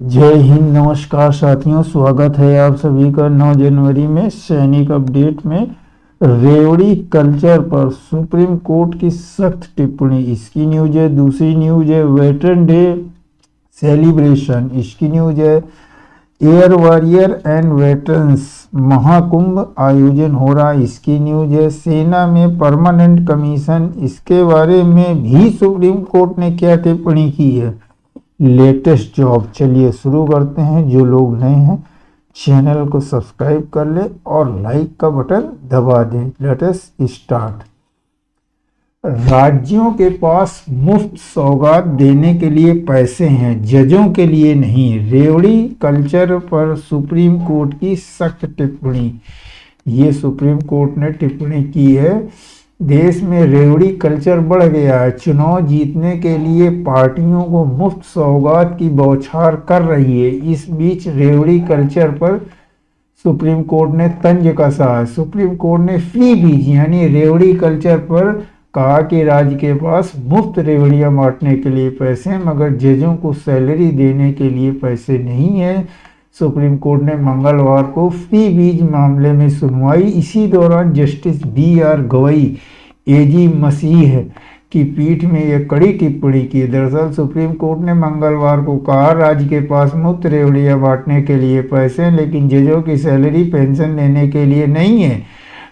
जय हिंद। नमस्कार साथियों, स्वागत है आप सभी का 9 जनवरी में सैनिक अपडेट में। रेवड़ी कल्चर पर सुप्रीम कोर्ट की सख्त टिप्पणी, इसकी न्यूज है। दूसरी न्यूज है वेटरन डे सेलिब्रेशन, इसकी न्यूज है। Air warrior and veterans Mahakumbh आयोजन हो रहा, इसकी न्यूज है। सेना में परमानेंट कमीशन, इसके बारे में भी सुप्रीम कोर्ट ने क्या टिप्पणी की है। Latest job. चलिए शुरू करते हैं। जो लोग नए हैं चैनल को सब्सक्राइब कर ले और लाइक का बटन दबा दें। Let us start. राज्यों के पास मुफ्त सौगात देने के लिए पैसे हैं, जजों के लिए नहीं। रेवड़ी कल्चर पर सुप्रीम कोर्ट की सख्त टिप्पणी। ये सुप्रीम कोर्ट ने टिप्पणी की है। देश में रेवड़ी कल्चर बढ़ गया है। चुनाव जीतने के लिए पार्टियों को मुफ्त सौगात की बौछार कर रही है। इस बीच रेवड़ी कल्चर पर सुप्रीम कोर्ट ने तंज कसा है। सुप्रीम कोर्ट ने फ्री बीज यानी रेवड़ी कल्चर पर कहा कि राज्य के पास मुफ्त रेवड़ियां बांटने के लिए पैसे हैं, मगर जजों को सैलरी देने के लिए पैसे नहीं है। सुप्रीम कोर्ट ने मंगलवार को फ्री बीज मामले में सुनवाई। इसी दौरान जस्टिस BR गवई AG मसीह की पीठ में यह कड़ी टिप्पणी की। दरअसल सुप्रीम कोर्ट ने मंगलवार को कहा, राज्य के पास मुफ्त रेवड़ियां बांटने के लिए पैसे हैं, लेकिन जजों की सैलरी पेंशन देने के लिए नहीं है।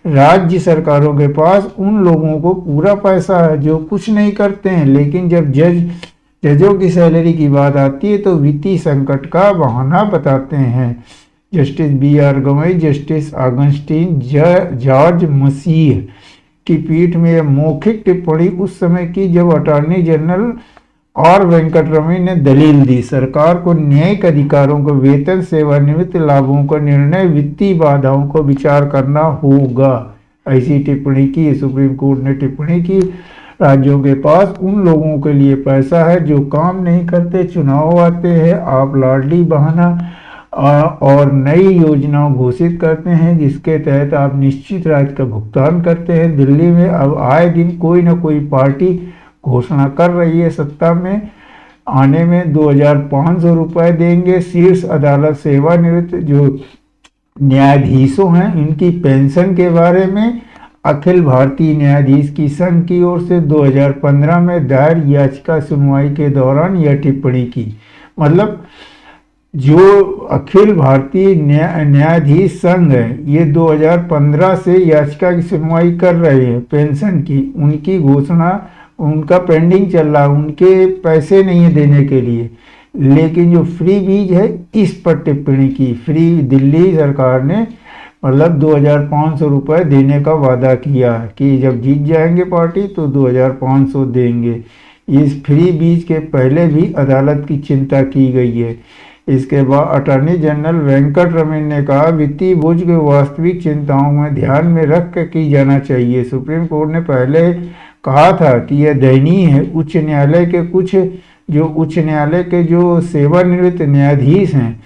राज्य सरकारों के पास उन लोगों को पूरा पैसा है जो कुछ नहीं करते हैं, लेकिन जब जजों की सैलरी की बात आती है तो वित्तीय संकट का बहाना बताते हैं। Justice BR Gavai, justice Augustine George Masih की पीठ में यह मौखिक टिप्पणी उस समय की जब अटॉर्नी जनरल R वेंकटरमण ने दलील दी, सरकार को न्यायिक अधिकारों को वेतन सेवानिवृत्त लाभों का निर्णय वित्तीय बाधाओं को विचार करना होगा। ऐसी टिप्पणी की। सुप्रीम कोर्ट ने टिप्पणी की, राज्यों के पास उन लोगों के लिए पैसा है जो काम नहीं करते, चुनाव आते हैं, आप लाडली बहाना और नई योजना घोषित करते हैं जिसके तहत आप निश्चित राज्य का भुगतान करते हैं। दिल्ली में अब आए दिन कोई ना कोई पार्टी घोषणा कर रही है सत्ता में आने में 2500 रुपये देंगे। शीर्ष अदालत सेवानिवृत्त जो न्यायाधीशों हैं इनकी पेंशन के बारे में अखिल भारतीय न्यायाधीश की संघ की ओर से 2015 में दायर याचिका सुनवाई के दौरान यह टिप्पणी की। मतलब जो अखिल भारतीय न्यायाधीश संघ है ये 2015 से याचिका की सुनवाई कर रहे हैं पेंशन की। उनकी घोषणा उनका पेंडिंग चल रहा है, उनके पैसे नहीं है देने के लिए, लेकिन जो फ्री बीज है इस पर टिप्पणी की। फ्री दिल्ली सरकार ने मतलब 2500 रुपये देने का वादा किया है कि जब जीत जाएंगे पार्टी तो 2500 देंगे। इस फ्री बीज के पहले भी अदालत की चिंता की गई है। इसके बाद अटॉर्नी जनरल वेंकटरमण ने कहा, वित्तीय बोझ के वास्तविक चिंताओं में ध्यान में रख कर की जाना चाहिए। सुप्रीम कोर्ट ने पहले कहा था कि यह दयनीय है। उच्च न्यायालय के जो सेवानिवृत्त न्यायाधीश हैं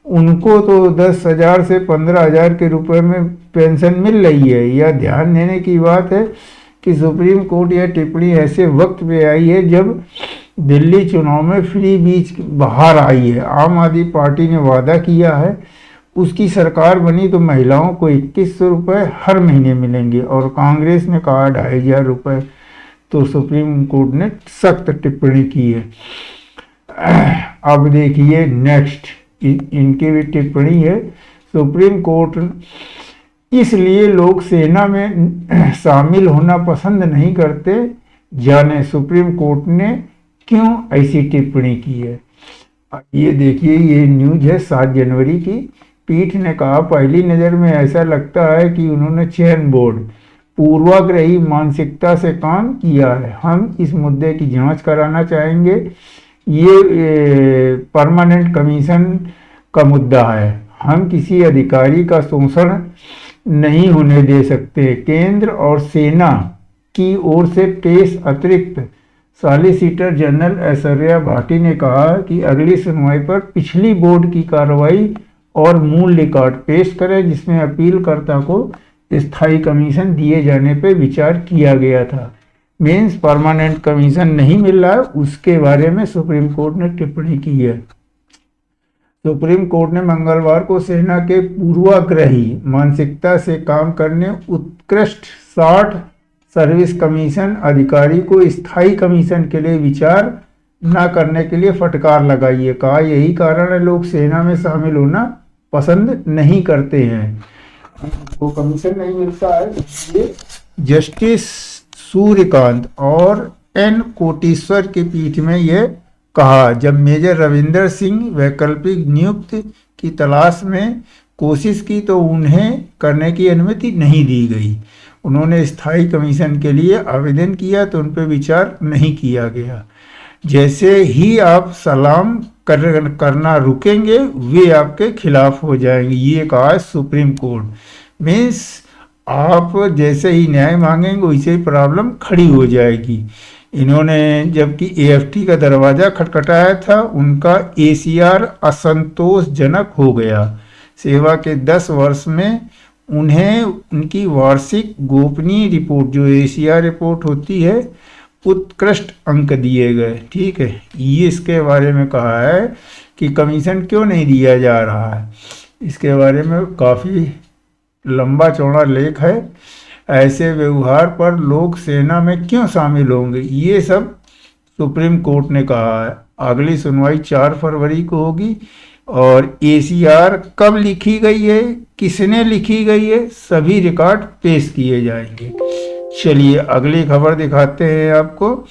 उनको तो 10,000 से 15,000 के रुपए में पेंशन मिल रही है। यह ध्यान देने की बात है कि सुप्रीम कोर्ट यह टिप्पणी ऐसे वक्त पे आई है जब दिल्ली चुनाव में फ्री बीज बाहर आई है। आम आदमी पार्टी ने वादा किया है उसकी सरकार बनी तो महिलाओं को 2100 रुपये हर महीने मिलेंगे और कांग्रेस ने कहा 2500 रुपये। तो सुप्रीम कोर्ट ने सख्त टिप्पणी की है। अब देखिए नेक्स्ट इनकी भी टिप्पणी है। सुप्रीम कोर्ट इसलिए लोग सेना में शामिल होना पसंद नहीं करते, जाने सुप्रीम कोर्ट ने क्यों ऐसी टिप्पणी की है। ये देखिए ये न्यूज है 7 जनवरी की। पीठ ने कहा, पहली नज़र में ऐसा लगता है कि उन्होंने चयन बोर्ड पूर्वाग्रही मानसिकता से काम किया है। हम इस मुद्दे की जांच कराना चाहेंगे। ये परमानेंट कमीशन का मुद्दा है। हम किसी अधिकारी का शोषण नहीं होने दे सकते। केंद्र और सेना की ओर से पेश अतिरिक्त सॉलिसिटर जनरल ऐश्वर्या भाटी ने कहा कि अगली सुनवाई पर पिछली बोर्ड की कार्रवाई और मूल रिकॉर्ड पेश करें जिसमें अपीलकर्ता को स्थायी कमीशन दिए जाने पर विचार किया गया था। मीन्स परमानेंट कमीशन नहीं मिल रहा है, उसके बारे में सुप्रीम कोर्ट ने टिप्पणी की है। सुप्रीम कोर्ट ने मंगलवार को सेना के पूर्वाग्रही मानसिकता से काम करने उत्कृष्ट 60 सर्विस कमीशन अधिकारी को स्थायी कमीशन के लिए विचार न करने के लिए फटकार लगाई है। कहा यही कारण है लोग सेना में शामिल होना पसंद नहीं करते हैं, वो कमीशन नहीं मिलता है। ये जस्टिस सूर्यकांत और एन कोटेश्वर की पीठ में यह कहा जब मेजर रविंदर सिंह वैकल्पिक नियुक्ति की तलाश में कोशिश की तो उन्हें करने की अनुमति नहीं दी गई। उन्होंने स्थायी कमीशन के लिए आवेदन किया तो उन पर विचार नहीं किया गया। जैसे ही आप सलाम करना रुकेंगे वे आपके खिलाफ हो जाएंगे, ये कहा है सुप्रीम कोर्ट। मीन्स आप जैसे ही न्याय मांगेंगे वैसे ही प्रॉब्लम खड़ी हो जाएगी। इन्होंने जबकि एएफटी का दरवाज़ा खटखटाया था, उनका एसीआर असंतोषजनक हो गया। सेवा के 10 वर्ष में उन्हें उनकी वार्षिक गोपनीय रिपोर्ट जो एसीआर रिपोर्ट होती है उत्कृष्ट अंक दिए गए। ठीक है, ये इसके बारे में कहा है कि कमीशन क्यों नहीं दिया जा रहा है, इसके बारे में काफ़ी लंबा चौड़ा लेख है। ऐसे व्यवहार पर लोग सेना में क्यों शामिल होंगे, ये सब सुप्रीम कोर्ट ने कहा है। अगली सुनवाई 4 फरवरी को होगी और एसीआर कब लिखी गई है, किसने लिखी गई है, सभी रिकॉर्ड पेश किए जाएंगे। चलिए अगली खबर दिखाते हैं आपको,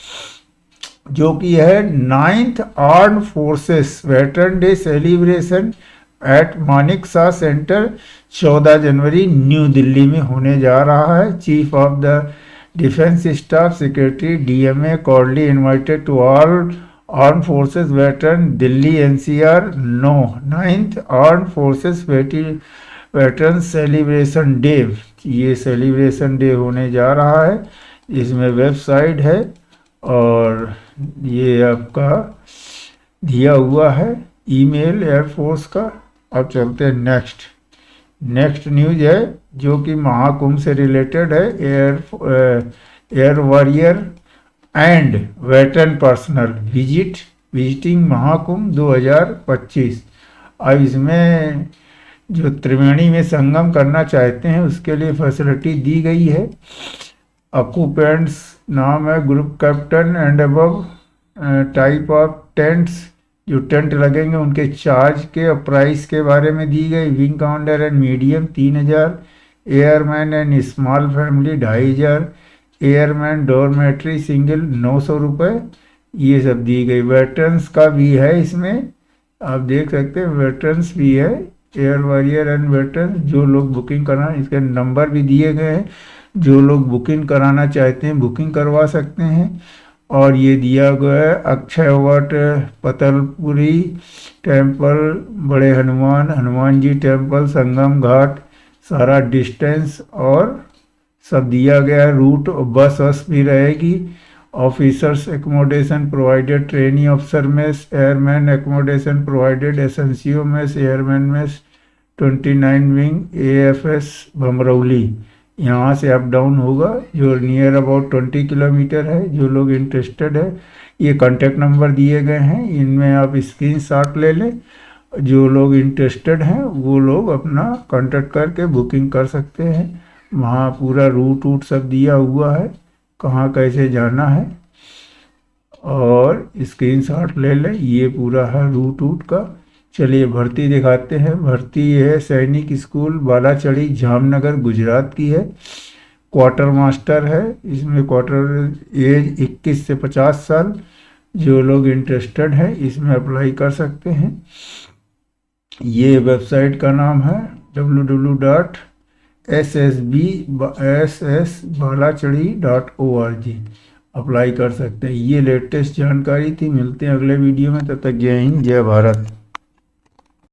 जो कि है 9th armed forces veteran day celebration at Manekshaw centre 14 जनवरी न्यू दिल्ली में होने जा रहा है। Chief of the defence staff secretary DMA cordially invited to all arm forces veteran Delhi NCR 9th armed forces veteran celebration day. ये celebration day होने जा रहा है, इसमें वेबसाइट है और ये आपका दिया हुआ है ईमेल एयरफोर्स का। अब चलते हैं नेक्स्ट न्यूज है जो कि महाकुंभ से रिलेटेड है। Air warrior and veteran personal visiting Mahakumbh 2025। अब इसमें जो त्रिवेणी में संगम करना चाहते हैं उसके लिए फैसिलिटी दी गई है। ऑक्यूपेंट्स नाम है group captain and above type of tents, जो टेंट लगेंगे उनके चार्ज के और प्राइस के बारे में दी गई। Wing commander and medium 3000, airman and small family 2500, airman dormitory single 900 रुपये, ये सब दी गई। वेटरन्स का भी है इसमें, आप देख सकते हैं वेटरन्स भी है, एयर वॉरियर एंड वेटरन। जो लोग बुकिंग कराना, इसके नंबर भी दिए गए हैं, जो लोग बुकिंग कराना चाहते हैं बुकिंग करवा सकते हैं। और ये दिया गया है अक्षय वट, पतलपुरी टेम्पल, बड़े हनुमान जी टेम्पल, संगम घाट, सारा डिस्टेंस और सब दिया गया है। रूट बस भी रहेगी। Officers accommodation provided, trainee officer mess, airman accommodation provided, SNCO mess, airman mess 29 wing AFS Bamrauli. यहाँ से अप डाउन होगा, जो नियर अबाउट 20 किलोमीटर है। जो लोग इंटरेस्टेड है, ये कॉन्टैक्ट नंबर दिए गए हैं, इनमें आप स्क्रीनशॉट ले लें। जो लोग इंटरेस्टेड हैं वो लोग अपना कॉन्टैक्ट करके बुकिंग कर सकते हैं। वहाँ पूरा रूट सब दिया हुआ है, कहाँ कैसे जाना है, और स्क्रीनशॉट ले लें। ये पूरा है रूट का। चलिए भर्ती दिखाते हैं। भर्ती है सैनिक स्कूल बालाचड़ी जामनगर गुजरात की है। क्वार्टर मास्टर है, इसमें क्वार्टर एज 21 से 50 साल। जो लोग इंटरेस्टेड हैं इसमें अप्लाई कर सकते हैं। ये वेबसाइट का नाम है www.ssbalachadi.org। अप्लाई कर सकते हैं। ये लेटेस्ट जानकारी थी। मिलते हैं अगले वीडियो में, तब तक जय हिंद जय भारत।